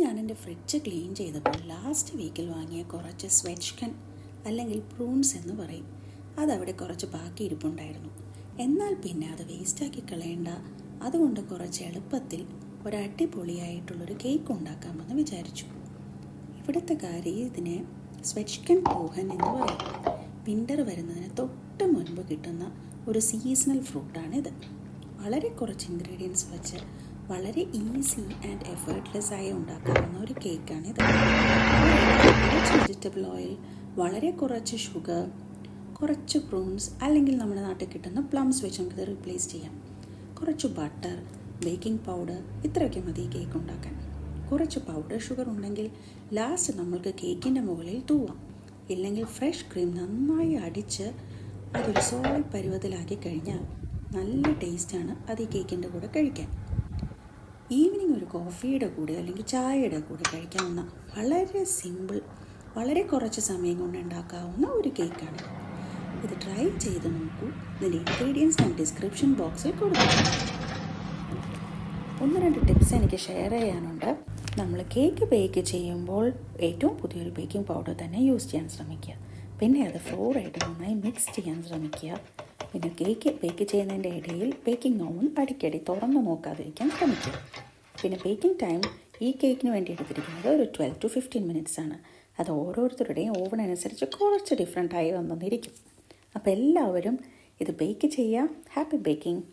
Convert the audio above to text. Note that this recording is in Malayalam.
ഞാൻ എൻ്റെ ഫ്രിഡ്ജ് ക്ലീൻ ചെയ്തപ്പോൾ ലാസ്റ്റ് വീക്കിൽ വാങ്ങിയ കുറച്ച് സ്വെച്ച്കൻ അല്ലെങ്കിൽ പ്രൂൺസ് എന്ന് പറയും അതവിടെ കുറച്ച് ബാക്കി ഇരിപ്പുണ്ടായിരുന്നു. എന്നാൽ പിന്നെ അത് വേസ്റ്റാക്കി കളയേണ്ട, അതുകൊണ്ട് കുറച്ച് എളുപ്പത്തിൽ ഒരു അടിപൊളിയായിട്ടുള്ളൊരു കേക്ക് ഉണ്ടാക്കാമെന്ന് വിചാരിച്ചു. ഇവിടുത്തെ കാര്യം ഇതിനെ സ്വെച്ച്കൻ കുഹൻ എന്ന് പറയും. വിൻ്റർ വരുന്നതിന് തൊട്ട് മുൻപ് കിട്ടുന്ന ഒരു സീസണൽ ഫ്രൂട്ടാണിത്. വളരെ കുറച്ച് ഇൻഗ്രീഡിയൻസ് വെച്ച് വളരെ ഈസി ആൻഡ് എഫേർട്ട്ലെസ് ആയി ഉണ്ടാക്കാവുന്ന ഒരു കേക്കാണിത്. കുറച്ച് വെജിറ്റബിൾ ഓയിൽ, വളരെ കുറച്ച് ഷുഗർ, കുറച്ച് പ്രൂൺസ് അല്ലെങ്കിൽ നമ്മുടെ നാട്ടിൽ കിട്ടുന്ന പ്ലംസ് വെച്ച് നമുക്കിത് റീപ്ലേസ് ചെയ്യാം. കുറച്ച് ബട്ടർ, ബേക്കിംഗ് പൗഡർ, ഇത്രയൊക്കെ മതി കേക്ക് ഉണ്ടാക്കാൻ. കുറച്ച് പൗഡർ ഷുഗർ ഉണ്ടെങ്കിൽ ലാസ്റ്റ് നമ്മൾക്ക് കേക്കിൻ്റെ മുകളിൽ തൂവാം. ഇല്ലെങ്കിൽ ഫ്രഷ് ക്രീം നന്നായി അടിച്ച് അതൊരു സോളിഡ് പരുവത്തിലാക്കി കഴിഞ്ഞാൽ നല്ല ടേസ്റ്റാണ് അത് ഈ കേക്കിൻ്റെ കൂടെ കഴിക്കാൻ. ഈവനിങ് ഒരു കോഫിയുടെ കൂടെ അല്ലെങ്കിൽ ചായയുടെ കൂടെ കഴിക്കാവുന്ന വളരെ സിമ്പിൾ, വളരെ കുറച്ച് സമയം കൊണ്ട് ഉണ്ടാക്കാവുന്ന ഒരു കേക്കാണ്. ഇത് ട്രൈ ചെയ്ത് നോക്കൂ. ഇതിൻ്റെ ഇൻഗ്രീഡിയൻസ് ഞാൻ ഡിസ്ക്രിപ്ഷൻ ബോക്സിൽ കൊടുത്തിട്ടുണ്ട്. 1-2 ടിപ്സ് എനിക്ക് ഷെയർ ചെയ്യാനുണ്ട്. നമ്മൾ കേക്ക് ബേക്ക് ചെയ്യുമ്പോൾ ഏറ്റവും പുതിയൊരു ബേക്കിംഗ് പൗഡർ തന്നെ യൂസ് ചെയ്യാൻ ശ്രമിക്കുക. പിന്നെ അത് ഫ്ലോറായിട്ട് നന്നായി മിക്സ് ചെയ്യാൻ ശ്രമിക്കുക. പിന്നെ കേക്ക് ബേക്ക് ചെയ്യുന്നതിൻ്റെ ഇടയിൽ ബേക്കിംഗ് ഓവൻ അടിക്കടി തുറന്ന് നോക്കാതിരിക്കാൻ ശ്രമിക്കുക. പിന്നെ ബേക്കിംഗ് ടൈം ഈ കേക്കിന് വേണ്ടി എടുത്തിരിക്കുന്നത് ഒരു 12 to 15 minutes ആണ്. അത് ഓരോരുത്തരുടെയും ഓവൻ അനുസരിച്ച് കുറച്ച് ഡിഫറെൻ്റായി വന്നിരിക്കും. അപ്പോൾ എല്ലാവരും ഇത് ബേക്ക് ചെയ്യുക. Happy baking.